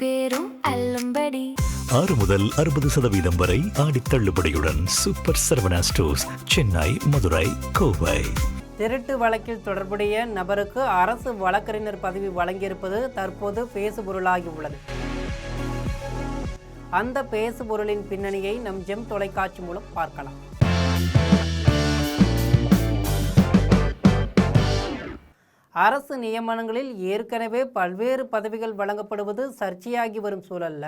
பேரும் அல்லும்படி 6 முதல் 60% வரை ஆடி தள்ளுபடியுடன் சூப்பர் சரவணா ஸ்டோர்ஸ், சென்னை, மதுரை, கோவை. திருட்டு வழக்கில் தொடர்புடைய நபருக்கு அரசு வழக்கறிஞர் பதவி வழங்கியிருப்பது தற்போது பேசுபொருளாகி உள்ளது. அந்த பேசுபொருளின் பின்னணியை நம் ஜெம் தொலைக்காட்சி மூலம் பார்க்கலாம். அரசு நியமனங்களில் ஏற்கனவே பல்வேறு பதவிகள் வழங்கப்படுவது சர்ச்சையாகி வரும் சூழல்ல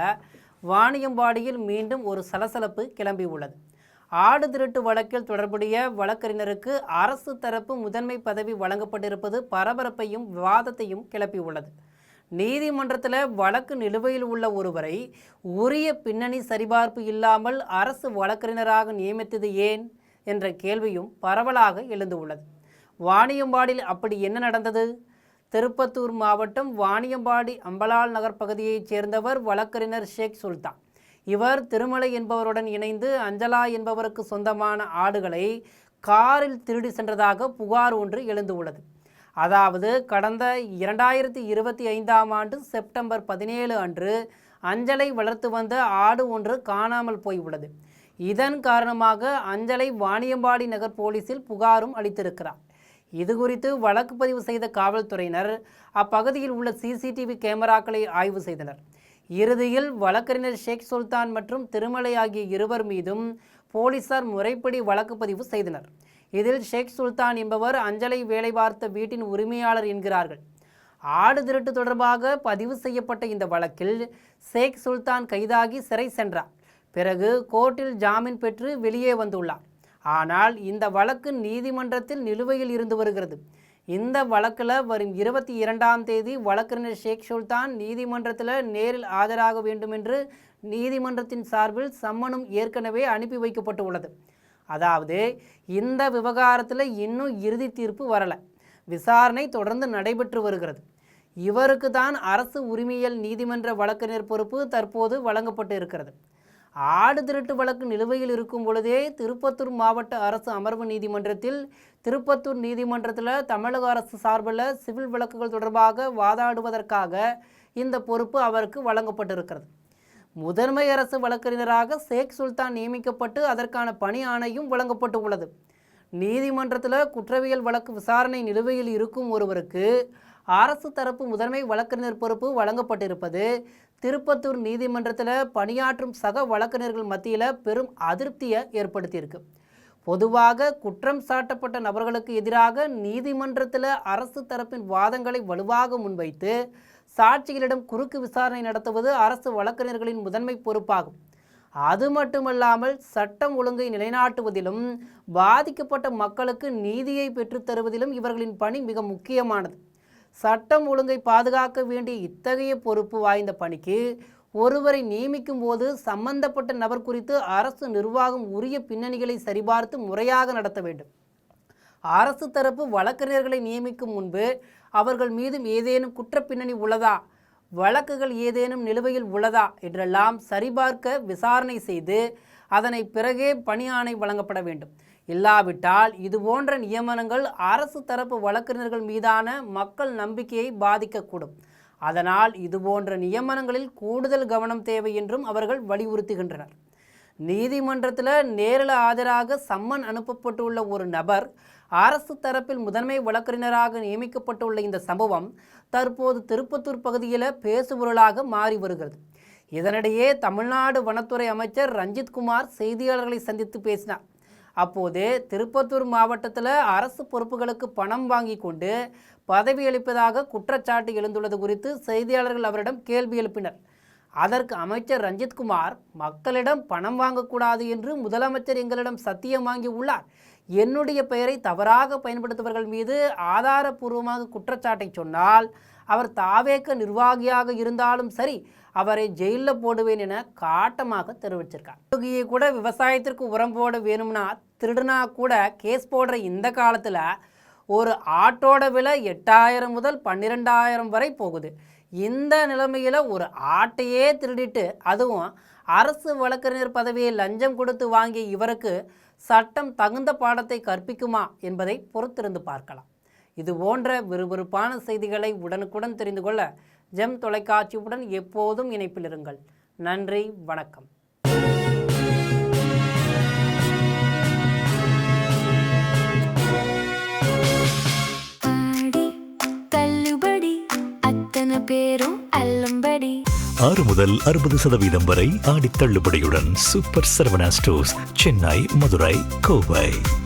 வாணியம்பாடியில் மீண்டும் ஒரு சலசலப்பு கிளம்பியுள்ளது. ஆடு திருட்டு வழக்கில் தொடர்புடைய வழக்கறிஞருக்கு அரசு தரப்பு முதன்மை பதவி வழங்கப்பட்டிருப்பது பரபரப்பையும் விவாதத்தையும் கிளப்பியுள்ளது. நீதிமன்றத்தில் வழக்கு நிலுவையில் உள்ள ஒருவரை உரிய பின்னணி சரிபார்ப்பு இல்லாமல் அரசு வழக்கறிஞராக நியமித்தது ஏன் என்ற கேள்வியும் பரவலாக எழுந்துள்ளது. வாணியம்பாடியில் அப்படி என்ன நடந்தது? திருப்பத்தூர் மாவட்டம் வாணியம்பாடி அம்பலால் நகர் பகுதியைச் சேர்ந்தவர் வழக்கறிஞர் ஷேக் சுல்தான். இவர் திருமலை என்பவருடன் இணைந்து அஞ்சலா என்பவருக்கு சொந்தமான ஆடுகளை காரில் திருடி சென்றதாக புகார் ஒன்று எழுந்துள்ளது. அதாவது கடந்த 2025ஆம் ஆண்டு செப்டம்பர் 17 அன்று அஞ்சலை வளர்த்து வந்த ஆடு ஒன்று காணாமல் போய்விட்டது. இதன் காரணமாக அஞ்சலை வாணியம்பாடி நகர் போலீசில் புகாரும் அளித்திருக்கிறார். இது குறித்து வழக்கு பதிவு செய்த காவல்துறையினர் அப்பகுதியில் உள்ள சிசிடிவி கேமராக்களை ஆய்வு செய்தனர். இறுதியில் வழக்கறிஞர் ஷேக் சுல்தான் மற்றும் திருமலை ஆகிய இருவர் மீதும் போலீசார் முறைப்படி வழக்கு பதிவு செய்தனர். இதில் ஷேக் சுல்தான் என்பவர் அஞ்சலை வேலை பார்த்த வீட்டின் உரிமையாளர் என்கிறார்கள். ஆடு திருட்டு தொடர்பாக பதிவு செய்யப்பட்ட இந்த வழக்கில் ஷேக் சுல்தான் கைதாகி சிறை சென்றார். பிறகு கோர்ட்டில் ஜாமீன் பெற்று வெளியே வந்துள்ளார். ஆனால் இந்த வழக்கு நீதிமன்றத்தில் நிலுவையில் இருந்து வருகிறது. இந்த வழக்கில் வரும் 22ஆம் தேதி வழக்கறிஞர் ஷேக் சுல்தான் நீதிமன்றத்தில் நேரில் ஆஜராக வேண்டும் என்று நீதிமன்றத்தின் சார்பில் சம்மனும் ஏற்கனவே அனுப்பி வைக்கப்பட்டு உள்ளது. அதாவது இந்த விவகாரத்தில் இன்னும் இறுதி தீர்ப்பு வரலை. விசாரணை தொடர்ந்து நடைபெற்று வருகிறது. இவருக்கு தான் அரசு உரிமையியல் நீதிமன்ற வழக்கறிஞர் பொறுப்பு தற்போது வழங்கப்பட்டு இருக்கிறது. ஆடு திருட்டு வழக்கு நிலுவையில் இருக்கும் பொழுதே திருப்பத்தூர் மாவட்ட அரசு அமர்வு நீதிமன்றத்தில் திருப்பத்தூர் நீதிமன்றத்தில் தமிழக அரசு சார்பில் சிவில் வழக்குகள் தொடர்பாக வாதாடுவதற்காக இந்த பொறுப்பு அவருக்கு வழங்கப்பட்டிருக்கிறது. முதன்மை அரசு வழக்கறிஞராக ஷேக் சுல்தான் நியமிக்கப்பட்டு அதற்கான பணி ஆணையும் வழங்கப்பட்டு உள்ளது. நீதிமன்றத்தில் குற்றவியல் வழக்கு விசாரணை நிலுவையில் இருக்கும் ஒருவருக்கு அரசு தரப்பு முதன்மை வழக்கறிஞர் பொறுப்பு வழங்கப்பட்டிருப்பது திருப்பத்தூர் நீதிமன்றத்தில் பணியாற்றும் சக வழக்கறிஞர்கள் மத்தியில் பெரும் அதிருப்தியை ஏற்படுத்தியிருக்கு. பொதுவாக குற்றம் சாட்டப்பட்ட நபர்களுக்கு எதிராக நீதிமன்றத்தில் அரசு தரப்பின் வாதங்களை வலுவாக முன்வைத்து சாட்சிகளிடம் குறுக்கு விசாரணை நடத்துவது அரசு வழக்கறிஞர்களின் முதன்மை பொறுப்பாகும். அது மட்டுமல்லாமல் சட்டம் ஒழுங்கை நிலைநாட்டுவதிலும் பாதிக்கப்பட்ட மக்களுக்கு நீதியை பெற்றுத்தருவதிலும் இவர்களின் பணி மிக முக்கியமானது. சட்டம் ஒழுங்கை பாதுகாக்க வேண்டிய இத்தகைய பொறுப்பு வாய்ந்த பணிக்கு ஒருவரை நியமிக்கும் போது சம்பந்தப்பட்ட நபர் குறித்து அரசு நிர்வாகம் உரிய பின்னணிகளை சரிபார்த்து முறையாக நடத்த வேண்டும். அரசு தரப்பு வழக்கறிஞர்களை நியமிக்கும் முன்பு அவர்கள் மீதும் ஏதேனும் குற்ற பின்னணி உள்ளதா, வழக்குகள் ஏதேனும் நிலுவையில் உள்ளதா என்றெல்லாம் சரிபார்க்க விசாரணை செய்து அதனை பிறகே பணி ஆணை வழங்கப்பட வேண்டும். இல்லாவிட்டால் இதுபோன்ற நியமனங்கள் அரசு தரப்பு வழக்கறிஞர்கள் மீதான மக்கள் நம்பிக்கையை பாதிக்கக்கூடும். அதனால் இதுபோன்ற நியமனங்களில் கூடுதல் கவனம் தேவை என்றும் அவர்கள் வலியுறுத்துகின்றனர். நீதிமன்றத்தில் நேரில் ஆஜராக சம்மன் அனுப்பப்பட்டுள்ள ஒரு நபர் அரசு தரப்பில் முதன்மை வழக்கறிஞராக நியமிக்கப்பட்டுள்ள இந்த சம்பவம் தற்போது திருப்பத்தூர் பகுதியில் பேசுபொருளாக மாறி வருகிறது. இதனிடையே தமிழ்நாடு வனத்துறை அமைச்சர் ரஞ்சித்குமார் செய்தியாளர்களை சந்தித்து பேசினார். அப்போது திருப்பத்தூர் மாவட்டத்தில் அரசு பொறுப்புகளுக்கு பணம் வாங்கி கொண்டு பதவியளிப்பதாக குற்றச்சாட்டு எழுந்துள்ளது குறித்து செய்தியாளர்கள் அவரிடம் கேள்வி எழுப்பினர். அதற்கு அமைச்சர் ரஞ்சித்குமார், மக்களிடம் பணம் வாங்கக்கூடாது என்று முதலமைச்சர் எங்களிடம் சத்தியம் வாங்கி உள்ளார். என்னுடைய பெயரை தவறாக பயன்படுத்துபவர்கள் மீது ஆதாரபூர்வமாக குற்றச்சாட்டை சொன்னால் அவர் தாவேக்க நிர்வாகியாக இருந்தாலும் சரி அவரை ஜெயிலில் போடுவேன் என காட்டமாக தெரிவிச்சிருக்கார். கூட விவசாயத்திற்கு உரம் போட வேணும்னா திருடுனா கூட கேஸ் போடுற இந்த காலத்தில் ஒரு ஆட்டோட விலை 8000 முதல் 12000 வரை போகுது. இந்த நிலைமையில் ஒரு ஆட்டையே திருடிட்டு அதுவும் அரசு வழக்கறிஞர் பதவியை லஞ்சம் கொடுத்து வாங்கிய இவருக்கு சட்டம் தகுந்த பாடத்தை கற்பிக்குமா என்பதை பொறுத்திருந்து பார்க்கலாம். இது போன்ற விறுவிறுப்பான செய்திகளை உடனுக்குடன் தெரிந்து கொள்ள ஜெம் தொலைக்காட்சியுடன் எப்போதும் இணைப்பில் இருங்கள். நன்றி, வணக்கம். பேரும் அல்லும்படி 6 முதல் 60% வரை ஆடி தள்ளுபடியுடன் சூப்பர் சரவணா ஸ்டோர்ஸ், சென்னை, மதுரை, கோவை.